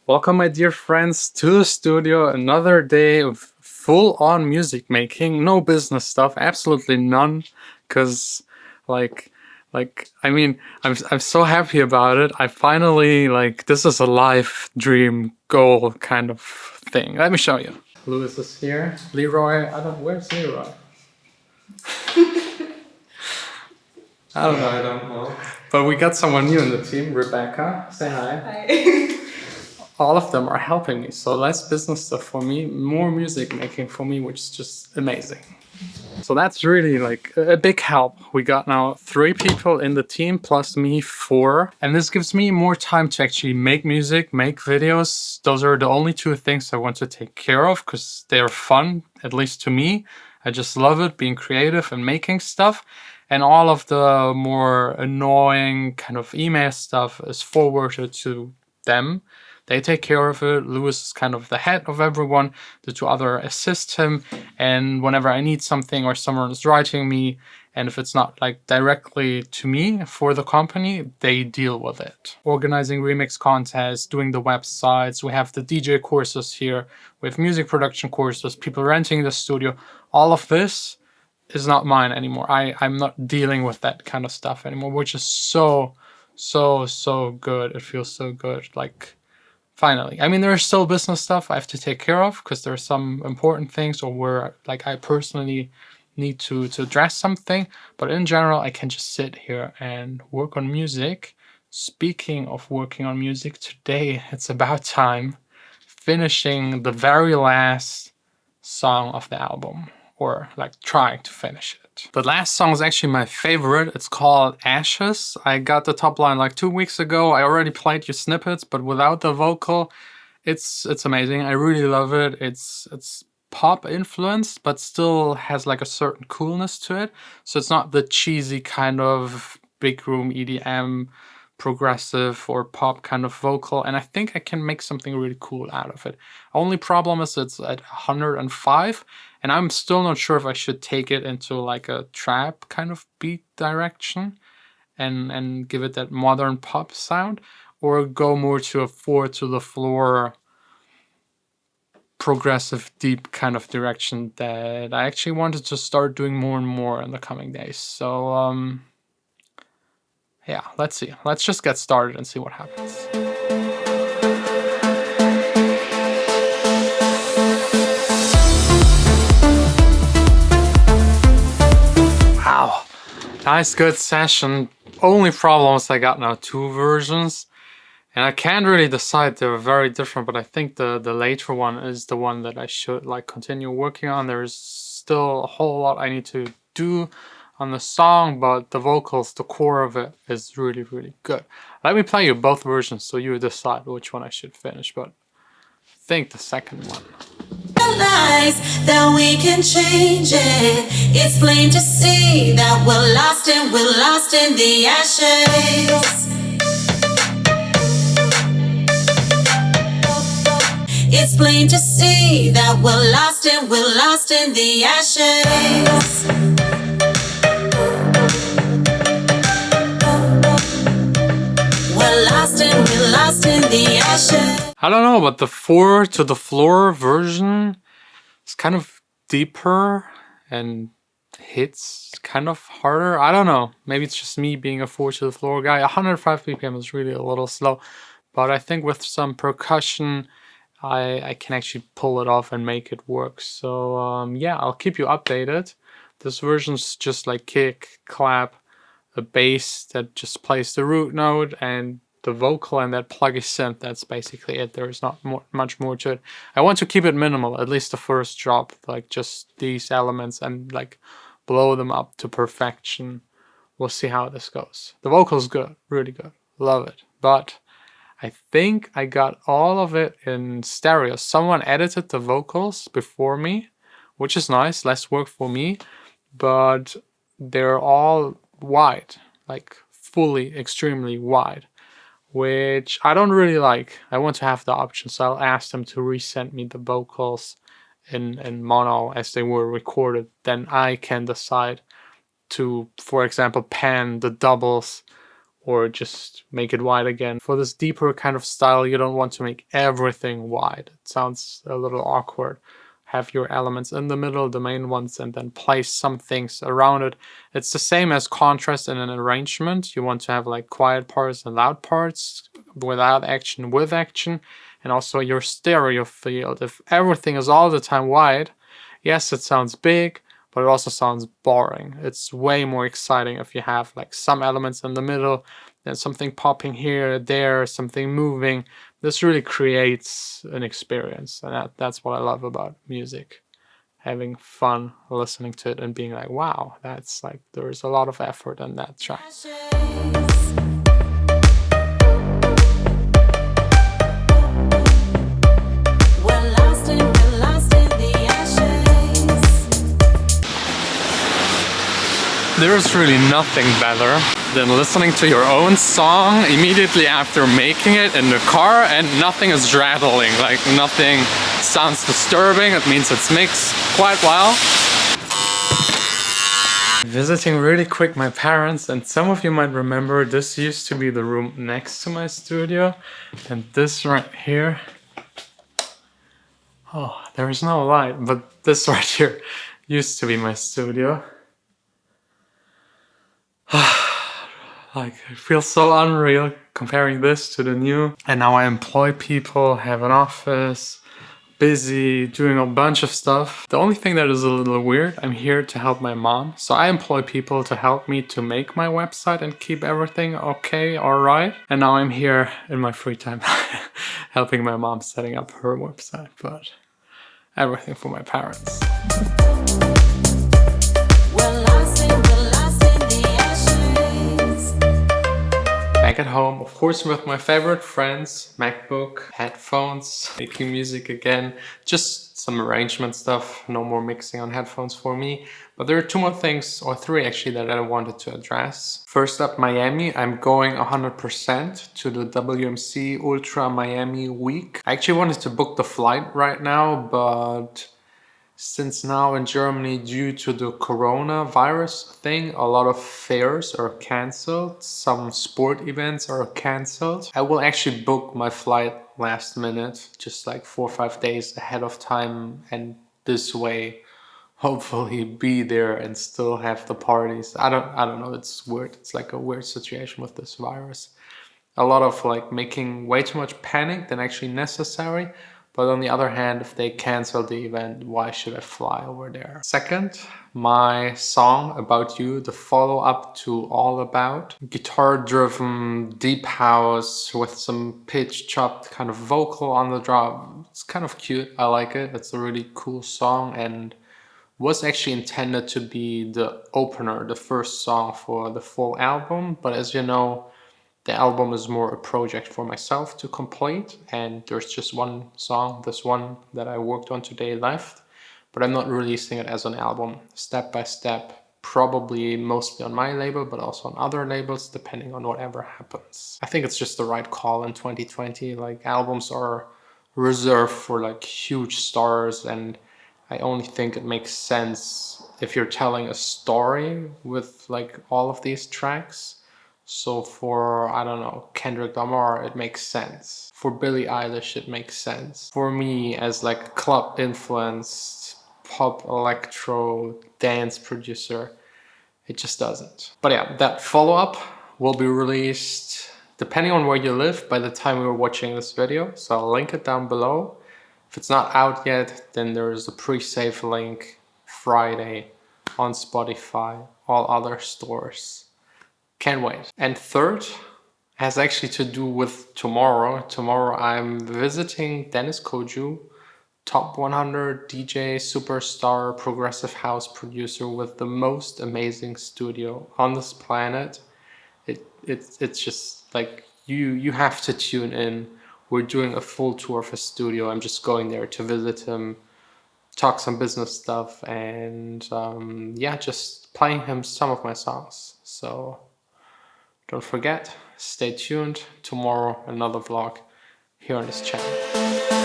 Welcome, my dear friends, to the studio. Another day of full-on music making. No business stuff, absolutely none. Cause, like, I'm so happy about it. I finally this is a life dream goal kind of thing. Let me show you. Lewis is here. Leroy, where's Leroy? I don't know. I don't know. But we got someone new in the team, Rebecca. Say hi. Hi. All of them are helping me. So less business stuff for me, more music making for me, which is just amazing. So that's really a big help. We got now 3 people in the team plus me 4. And this gives me more time to actually make music, make videos. Those are the only 2 things I want to take care of because they're fun, at least to me. I just love it, being creative and making stuff. And all of the more annoying kind of email stuff is forwarded to them. They take care of it. Lewis is kind of the head of everyone. The 2 other assist him. And whenever I need something or someone is writing me, and if it's not directly to me for the company, they deal with it. Organizing remix contests, doing the websites. We have the DJ courses here. We have music production courses, people renting the studio. All of this is not mine anymore. I'm not dealing with that kind of stuff anymore, which is so good. It feels so good. Finally. I mean, there's still business stuff I have to take care of because there are some important things or where I personally need to address something. But in general, I can just sit here and work on music. Speaking of working on music, today it's about time finishing the very last song of the album, or trying to finish it. The last song is actually my favorite. It's called Ashes. I got the top line 2 weeks ago. I already played you snippets, but without the vocal, it's amazing. I really love it. It's pop influenced, but still has a certain coolness to it. So it's not the cheesy kind of big room EDM progressive or pop kind of vocal, and I think I can make something really cool out of it. Only problem is it's at 105, and I'm still not sure if I should take it into a trap kind of beat direction and give it that modern pop sound, or go more to a 4 to the floor progressive deep kind of direction that I actually wanted to start doing more and more in the coming days. So yeah, let's see. Let's just get started and see what happens. Wow, nice good session. Only problem is I got now 2 versions. And I can't really decide, they're very different, but I think the later one is the one that I should continue working on. There's still a whole lot I need to do on the song, but the vocals, the core of it is really, really good. Let me play you both versions so you decide which one I should finish, but I think the second one. Realize that we can change it. It's plain to see that we're lost in the ashes. It's plain to see that we're lost in the ashes. We're lost in the ashes. I don't know, but the 4 to the floor version is kind of deeper and hits kind of harder. I don't know. Maybe it's just me being a 4 to the floor guy. 105 BPM is really a little slow, but I think with some percussion, I can actually pull it off and make it work. So yeah, I'll keep you updated. This version's just kick, clap, a bass that just plays the root note, and the vocal and that pluggy synth. That's basically it. There's not much more to it. I want to keep it minimal, at least the first drop, just these elements, and blow them up to perfection. We'll see how this goes. The vocal's good, really good, love it, but I think I got all of it in stereo. Someone edited the vocals before me, which is nice, less work for me, but they're all wide, fully, extremely wide, which I don't really like. I want to have the option, so I'll ask them to resend me the vocals in mono as they were recorded. Then I can decide to, for example, pan the doubles or just make it wide again. For this deeper kind of style, you don't want to make everything wide. It sounds a little awkward. Have your elements in the middle, the main ones, and then place some things around it. It's the same as contrast in an arrangement. You want to have like quiet parts and loud parts, without action, with action, and also your stereo field. If everything is all the time wide, yes, it sounds big, but it also sounds boring. It's way more exciting if you have like some elements in the middle, then something popping here, there, something moving. This really creates an experience, and that's what I love about music. Having fun listening to it and being like, wow, that's like, there's a lot of effort in that track. There's really nothing better than listening to your own song immediately after making it in the car and nothing is rattling, like nothing sounds disturbing. It means it's mixed quite well. Visiting really quick my parents, and some of you might remember this used to be the room next to my studio, and this right here, oh, there is no light, but this right here used to be my studio. Like, it feels so unreal comparing this to the new. And now I employ people, have an office, busy, doing a bunch of stuff. The only thing that is a little weird, I'm here to help my mom. So I employ people to help me to make my website and keep everything okay, alright. And now I'm here in my free time helping my mom setting up her website. But everything for my parents. Back at home, of course, with my favorite friends, MacBook, headphones, making music again, just some arrangement stuff, no more mixing on headphones for me. But there are two more things, or three actually, that I wanted to address. First up, Miami. I'm going 100% to the WMC Ultra Miami week. I actually wanted to book the flight right now, but since now in Germany, due to the coronavirus thing, a lot of fairs are cancelled. Some sport events are cancelled. I will actually book my flight last minute, just like 4 or 5 days ahead of time. And this way, hopefully be there and still have the parties. I don't know, it's weird. It's like a weird situation with this virus. A lot of like making way too much panic than actually necessary. But on the other hand, if they cancel the event, why should I fly over there? Second, my song About You, the follow-up to All About. Guitar-driven, deep house with some pitch-chopped kind of vocal on the drum. It's kind of cute, I like it. It's a really cool song and was actually intended to be the opener, the first song for the full album. But as you know, the album is more a project for myself to complete, and there's just one song, this one that I worked on today left, but I'm not releasing it as an album, step by step, probably mostly on my label, but also on other labels, depending on whatever happens. I think it's just the right call in 2020, like albums are reserved for like huge stars, and I only think it makes sense if you're telling a story with like all of these tracks. So for, I don't know, Kendrick Lamar, it makes sense. For Billie Eilish, it makes sense. For me, as like a club influenced pop electro dance producer, it just doesn't. But yeah, that follow-up will be released depending on where you live by the time we were watching this video. So I'll link it down below. If it's not out yet, then there's a pre-save link Friday on Spotify, all other stores. Can't wait. And third has actually to do with tomorrow. Tomorrow I'm visiting Dennis Koju, top 100 DJ, superstar, progressive house producer with the most amazing studio on this planet. It's just like, you have to tune in. We're doing a full tour of his studio. I'm just going there to visit him, talk some business stuff, and yeah, just playing him some of my songs. So don't forget, stay tuned. Tomorrow, another vlog here on this channel.